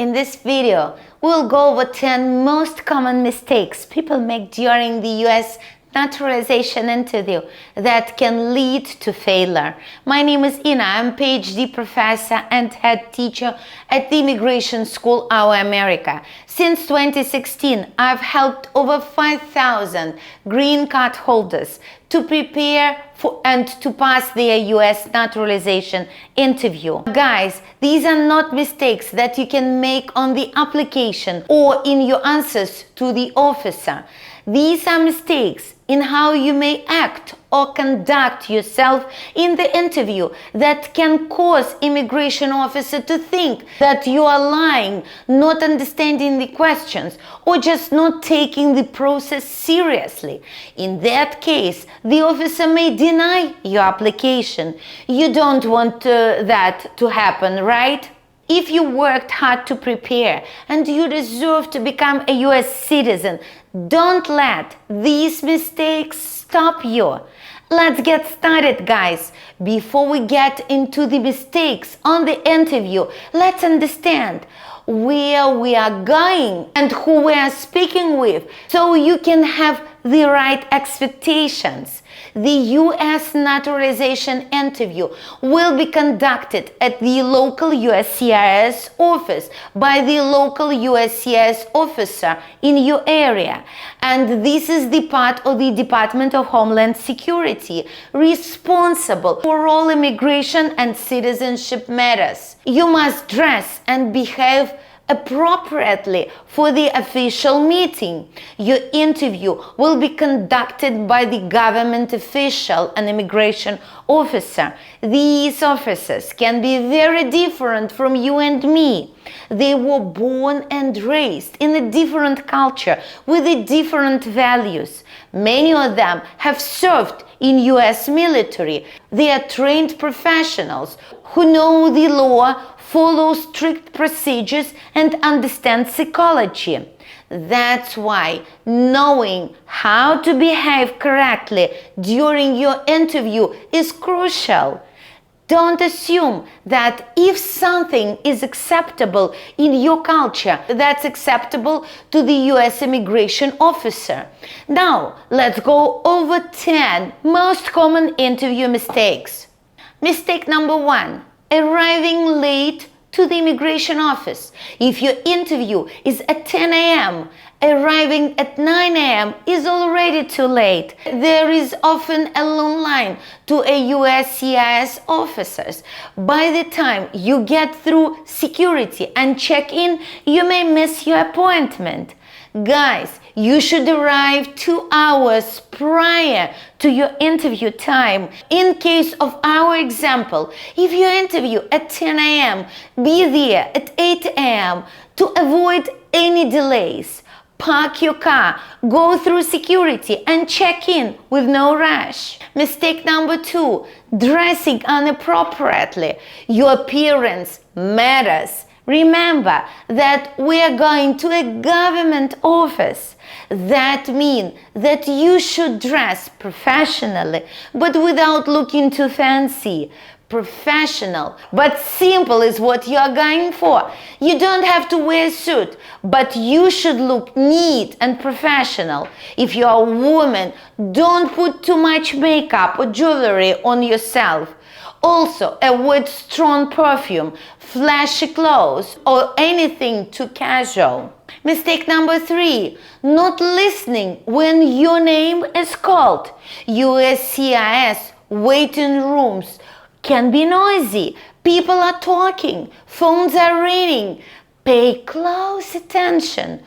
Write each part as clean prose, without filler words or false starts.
In this video, we'll go over 10 most common mistakes people make during the US naturalization interview that can lead to failure. My name is Ina. I'm a PhD professor and head teacher at the Immigration School Our America. Since 2016, I've helped over 5,000 green card holders to prepare for and to pass their US naturalization interview. Guys, these are not mistakes that you can make on the application or in your answers to the officer. These are mistakes in how you may act or conduct yourself in the interview that can cause immigration officer to think that you are lying, not understanding the questions, or just not taking the process seriously. In that case, the officer may deny your application. You don't want that to happen, right? If you worked hard to prepare and you deserve to become a US citizen, don't let these mistakes stop you. Let's get started, guys. Before we get into the mistakes on the interview, let's understand where we are going and who we are speaking with so you can have the right expectations. The US naturalization interview will be conducted at the local USCIS office by the local USCIS officer in your area. And this is the part of the Department of Homeland Security responsible for all immigration and citizenship matters. You must dress and behave appropriately for the official meeting. Your interview will be conducted by the government official and immigration officer. These officers can be very different from you and me. They were born and raised in a different culture with different values. Many of them have served in US military. They are trained professionals who know the law, follow strict procedures, and understand psychology. That's why knowing how to behave correctly during your interview is crucial. Don't assume that if something is acceptable in your culture, that's acceptable to the US immigration officer. Now, let's go over 10 most common interview mistakes. Mistake number 1. Arriving late to the immigration office. If your interview is at 10 a.m., arriving at 9 a.m. is already too late. There is often a long line to a USCIS officers. By the time you get through security and check in, you may miss your appointment. Guys, you should arrive 2 hours prior to your interview time. In case of our example, if you interview at 10 a.m., be there at 8 a.m. to avoid any delays. Park your car, go through security, and check in with no rush. Mistake number 2, dressing inappropriately. Your appearance matters. Remember that we are going to a government office. That means that you should dress professionally, but without looking too fancy. Professional but simple is what you are going for. You don't have to wear a suit, but you should look neat and professional. If you are a woman, don't put too much makeup or jewelry on yourself. Also, avoid strong perfume, flashy clothes, or anything too casual. Mistake number 3, not listening when your name is called. USCIS waiting rooms can be noisy. People are talking, phones are ringing. Pay close attention.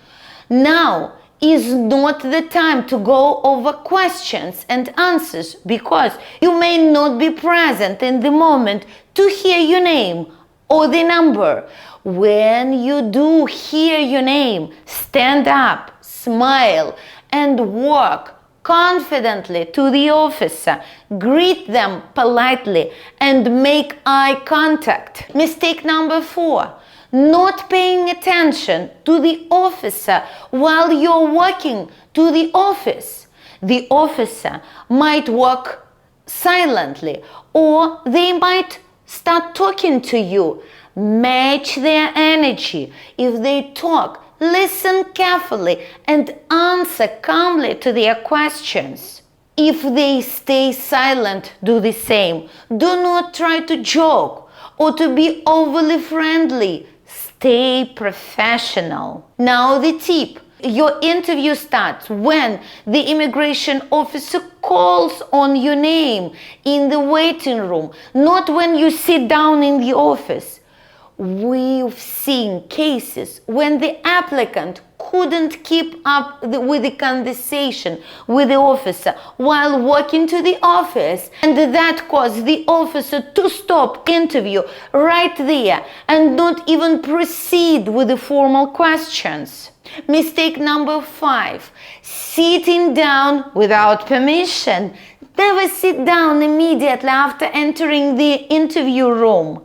Now is not the time to go over questions and answers because you may not be present in the moment to hear your name or the number. When you do hear your name, stand up, smile, and walk confidently to the officer. Greet them politely and make eye contact. Mistake number 4. Not paying attention to the officer while you're walking to the office. The officer might walk silently or they might start talking to you. Match their energy. If they talk, listen carefully and answer calmly to their questions. If they stay silent, do the same. Do not try to joke or to be overly friendly. Stay professional. Now the tip. Your interview starts when the immigration officer calls on your name in the waiting room, not when you sit down in the office. We've seen cases when the applicant couldn't keep up with the conversation with the officer while walking to the office, and that caused the officer to stop interview right there and not even proceed with the formal questions. Mistake number 5, sitting down without permission. Never sit down immediately after entering the interview room.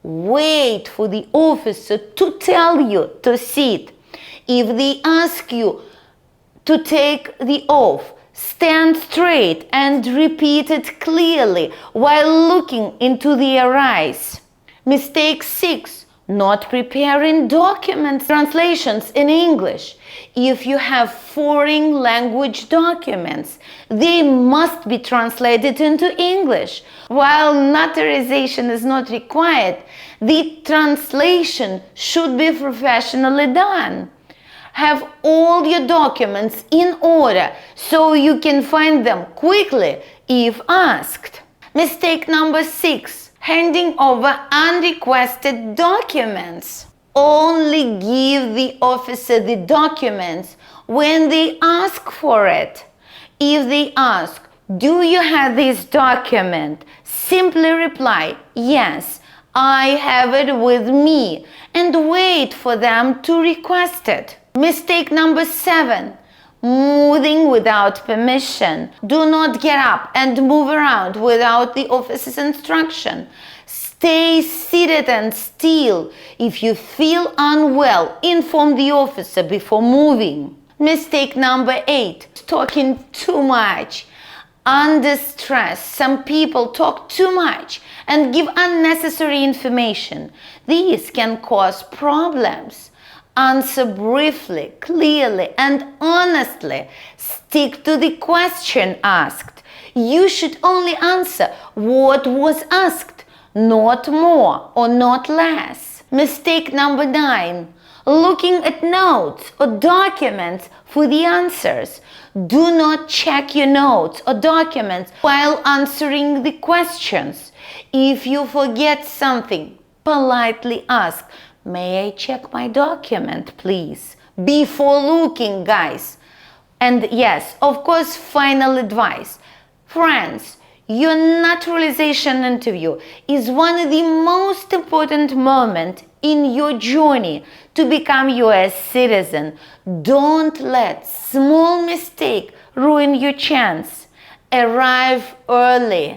Wait for the officer to tell you to sit. If they ask you to take the oath, stand straight and repeat it clearly while looking into their eyes. Mistake 6, not preparing document translations in English. If you have foreign language documents, they must be translated into English. While naturalization is not required, the translation should be professionally done. Have all your documents in order so you can find them quickly if asked. Mistake number 6, handing over unrequested documents. Only give the officer the documents when they ask for it. If they ask, "Do you have this document?" simply reply, "Yes, I have it with me," and wait for them to request it. Mistake number 7, moving without permission. Do not get up and move around without the officer's instruction. Stay seated and still. If you feel unwell, inform the officer before moving. Mistake number 8, talking too much. Under stress, some people talk too much and give unnecessary information. These can cause problems. Answer briefly, clearly, and honestly. Stick to the question asked. You should only answer what was asked, not more or not less. Mistake number 9, looking at notes or documents for the answers. Do not check your notes or documents while answering the questions. If you forget something, politely ask, "May I check my document, please?" before looking, guys. And yes, of course, final advice. Friends, your naturalization interview is one of the most important moments in your journey to become US citizen. Don't let small mistake ruin your chance. Arrive early.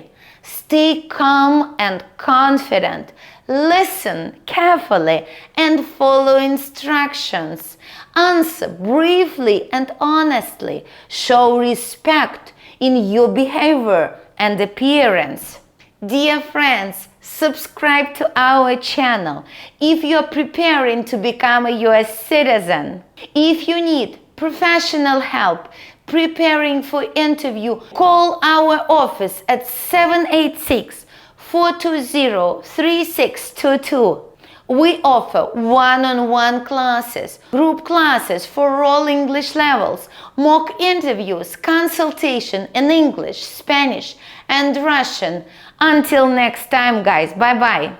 Stay calm and confident. Listen carefully and follow instructions. Answer briefly and honestly. Show respect in your behavior and appearance. Dear friends, subscribe to our channel if you're preparing to become a US citizen. If you need professional help preparing for interview, call our office at 786-420-3622. We offer one-on-one classes, group classes for all English levels, mock interviews, consultation in English, Spanish, and Russian. Until next time, guys. Bye-bye.